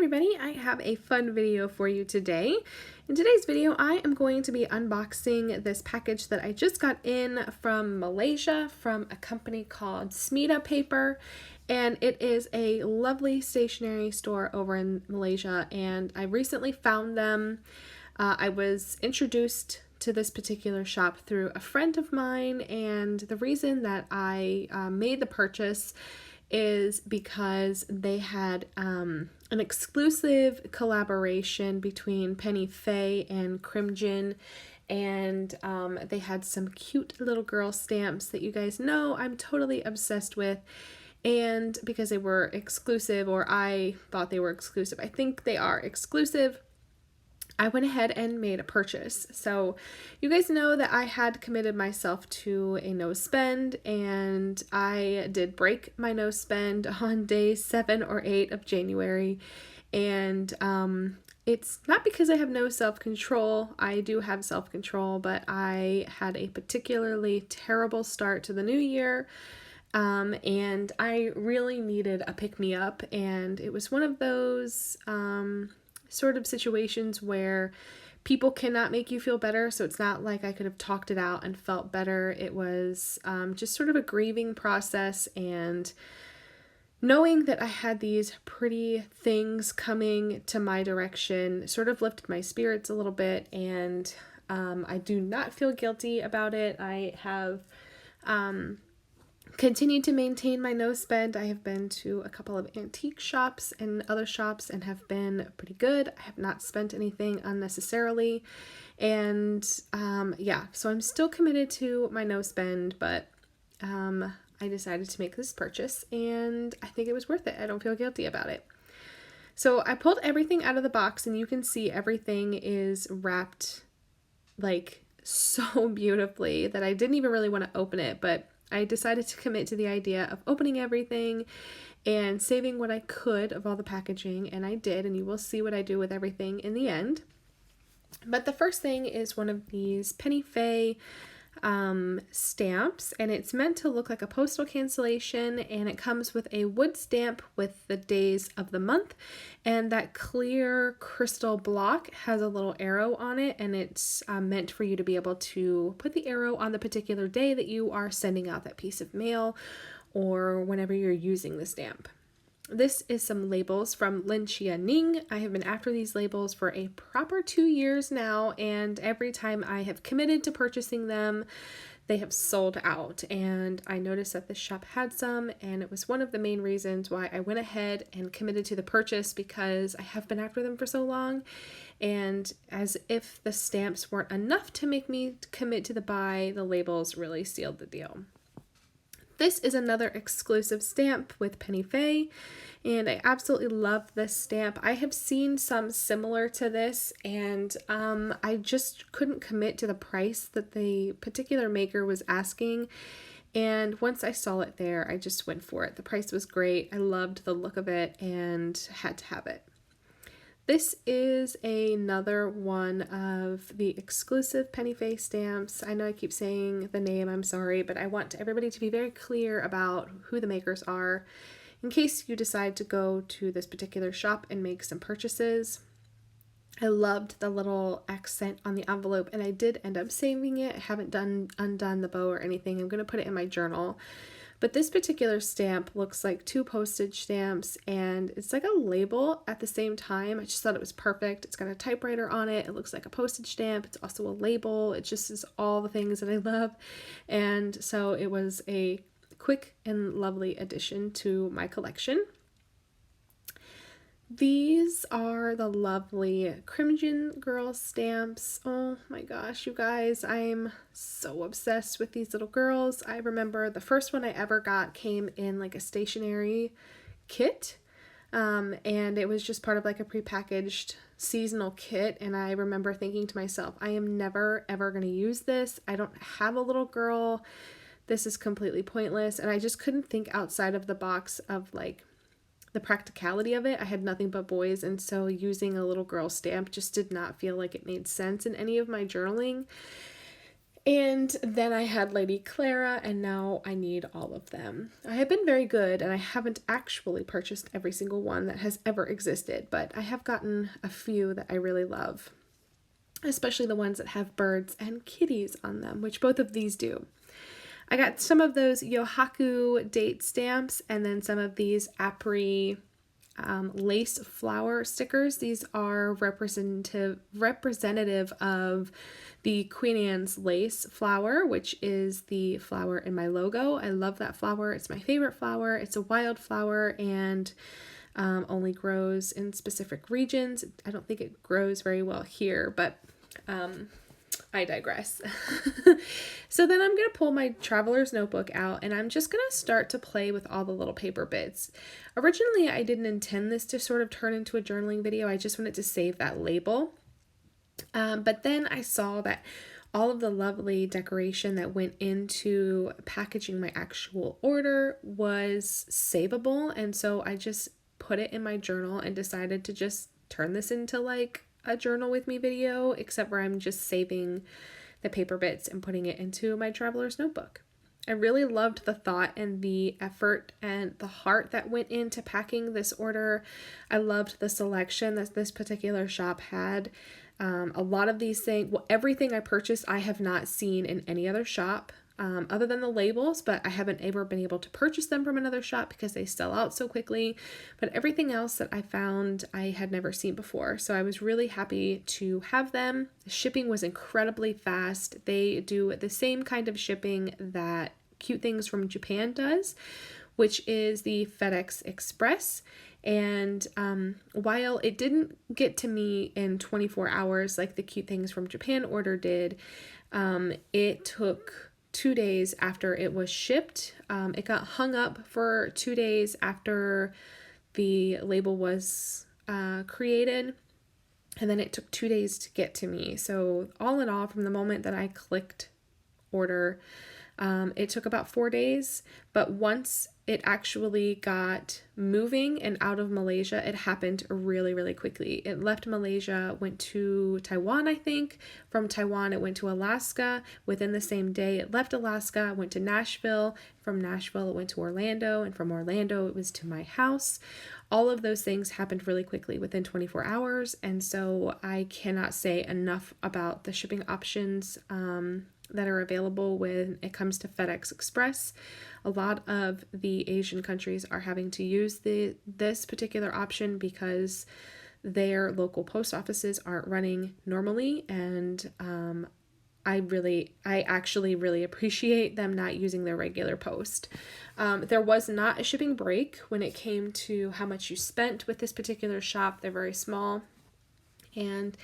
everybody, I have a fun video for you today. In today's video, I am going to be unboxing this package that I just got in from Malaysia from a company called Smida Paper, and it is a lovely stationery store over in Malaysia, and I recently found them. I was introduced to this particular shop through a friend of mine, and the reason that I made the purchase is because they had an exclusive collaboration between Penny Fei and Krimgen, and they had some cute little girl stamps that you guys know I'm totally obsessed with. And because they were exclusive, or I thought they were exclusive, I think they are exclusive, I went ahead and made a purchase. So you guys know that I had committed myself to a no spend, and I did break my no spend on day 7 or 8 of January. And it's not because I have no self-control. I do have self-control, but I had a particularly terrible start to the new year. And I really needed a pick-me-up, and it was one of those sort of situations where people cannot make you feel better. So it's not like I could have talked it out and felt better. It was just sort of a grieving process, and knowing that I had these pretty things coming to my direction sort of lifted my spirits a little bit, and I do not feel guilty about it. I have continued to maintain my no spend. I have been to a couple of antique shops and other shops and have been pretty good. I have not spent anything unnecessarily, and yeah, so I'm still committed to my no spend, but I decided to make this purchase, and I think it was worth it. I don't feel guilty about it. So I pulled everything out of the box, and you can see everything is wrapped like so beautifully that I didn't even really want to open it, but I decided to commit to the idea of opening everything and saving what I could of all the packaging, and I did, and you will see what I do with everything in the end. But the first thing is one of these Penny Fei stamps, and it's meant to look like a postal cancellation, and it comes with a wood stamp with the days of the month, and that clear crystal block has a little arrow on it, and it's meant for you to be able to put the arrow on the particular day that you are sending out that piece of mail, or whenever you're using the stamp. This is some labels from Lin Chia Ning. I have been after these labels for a proper 2 years now, and every time I have committed to purchasing them, they have sold out. And I noticed that this shop had some, and it was one of the main reasons why I went ahead and committed to the purchase, because I have been after them for so long. And as if the stamps weren't enough to make me commit to the buy, the labels really sealed the deal. This is another exclusive stamp with Penny Fei, and I absolutely love this stamp. I have seen some similar to this, and I just couldn't commit to the price that the particular maker was asking. And once I saw it there, I just went for it. The price was great. I loved the look of it and had to have it. This is another one of the exclusive Penny Fei stamps. I know I keep saying the name, I'm sorry, but I want everybody to be very clear about who the makers are in case you decide to go to this particular shop and make some purchases. I loved the little accent on the envelope, and I did end up saving it. I haven't undone the bow or anything. I'm going to put it in my journal. But this particular stamp looks like 2 postage stamps, and it's like a label at the same time. I just thought it was perfect. It's got a typewriter on it. It looks like a postage stamp. It's also a label. It just is all the things that I love. And so it was a quick and lovely addition to my collection. These are the lovely Krimgen girl stamps. Oh my gosh, you guys, I'm so obsessed with these little girls. I remember the first one I ever got came in like a stationery kit, and it was just part of like a prepackaged seasonal kit, and I remember thinking to myself, I am never ever going to use this. I don't have a little girl. This is completely pointless, and I just couldn't think outside of the box of like the practicality of it. I had nothing but boys, and so using a little girl stamp just did not feel like it made sense in any of my journaling. And then I had Lady Clara, and now I need all of them. I have been very good, and I haven't actually purchased every single one that has ever existed, but I have gotten a few that I really love, especially the ones that have birds and kitties on them, which both of these do. I got some of those Yohaku date stamps, and then some of these Apri lace flower stickers. These are representative of the Queen Anne's lace flower, which is the flower in my logo. I love that flower. It's my favorite flower. It's a wild flower and only grows in specific regions. I don't think it grows very well here, but I digress. So then I'm going to pull my traveler's notebook out, and I'm just going to start to play with all the little paper bits. Originally, I didn't intend this to sort of turn into a journaling video. I just wanted to save that label. But then I saw that all of the lovely decoration that went into packaging my actual order was savable. And so I just put it in my journal and decided to just turn this into like a journal with me video, except where I'm just saving the paper bits and putting it into my traveler's notebook. I really loved the thought and the effort and the heart that went into packing this order. I loved the selection that this particular shop had. A lot of these things, everything I purchased, I have not seen in any other shop. Other than the labels, but I haven't ever been able to purchase them from another shop because they sell out so quickly. But everything else that I found, I had never seen before. So I was really happy to have them. The shipping was incredibly fast. They do the same kind of shipping that Cute Things from Japan does, which is the FedEx Express. And while it didn't get to me in 24 hours like the Cute Things from Japan order did, it took 2 days after it was shipped. It got hung up for 2 days after the label was created, and then it took 2 days to get to me. So all in all, from the moment that I clicked order, it took about 4 days, but once it actually got moving and out of Malaysia, it happened really, really quickly. It left Malaysia, went to Taiwan, I think. From Taiwan, it went to Alaska. Within the same day, it left Alaska, went to Nashville. From Nashville, it went to Orlando, and from Orlando, it was to my house. All of those things happened really quickly within 24 hours, and so I cannot say enough about the shipping options that are available when it comes to FedEx Express. A lot of the Asian countries are having to use this particular option because their local post offices aren't running normally, and I actually really appreciate them not using their regular post. There was not a shipping break when it came to how much you spent with this particular shop. They're very small, and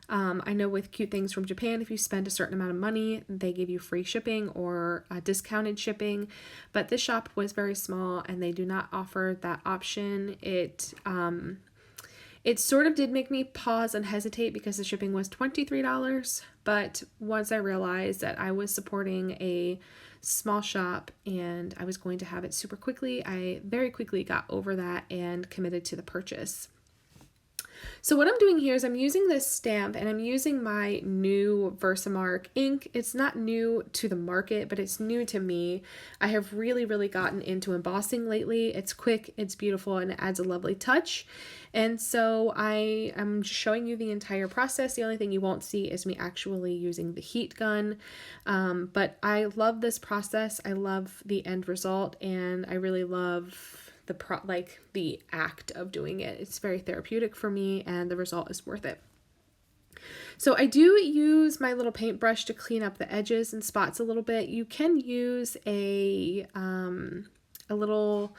I know with Cute Things from Japan, if you spend a certain amount of money, they give you free shipping or discounted shipping. But this shop was very small, and they do not offer that option. It sort of did make me pause and hesitate because the shipping was $23. But once I realized that I was supporting a small shop and I was going to have it super quickly, I very quickly got over that and committed to the purchase. So what I'm doing here is I'm using this stamp, and I'm using my new Versamark ink. It's not new to the market, but it's new to me. I have really, really gotten into embossing lately. It's quick, it's beautiful, and it adds a lovely touch. And so I am showing you the entire process. The only thing you won't see is me actually using the heat gun. But I love this process. I love the end result, and I really love the act of doing it. It's very therapeutic for me, and the result is worth it. So I do use my little paintbrush to clean up the edges and spots a little bit. You can use a little,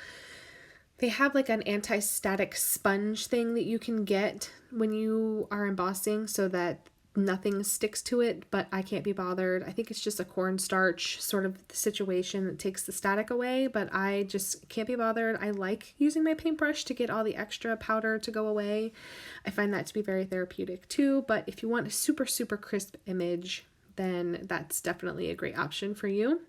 they have like an anti-static sponge thing that you can get when you are embossing so that nothing sticks to it, but I can't be bothered. I think it's just a cornstarch sort of situation that takes the static away, but I just can't be bothered. I like using my paintbrush to get all the extra powder to go away. I find that to be very therapeutic too, but if you want a super, super crisp image, then that's definitely a great option for you.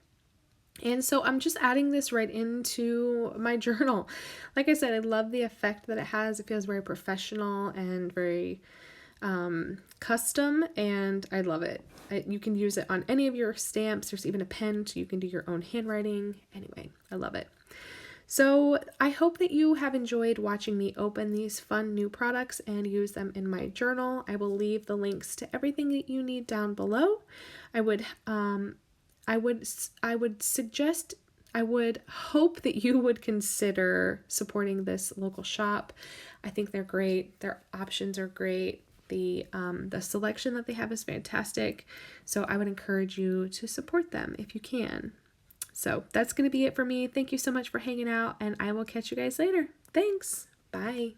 And so I'm just adding this right into my journal. Like I said, I love the effect that it has. It feels very professional and very custom, and I love it. You can use it on any of your stamps. There's even a pen so you can do your own handwriting. Anyway, I love it. So I hope that you have enjoyed watching me open these fun new products and use them in my journal. I will leave the links to everything that you need down below. I would suggest, I would hope that you would consider supporting this local shop. I think they're great. Their options are great. The selection that they have is fantastic. So I would encourage you to support them if you can. So that's going to be it for me. Thank you so much for hanging out, and I will catch you guys later. Thanks. Bye.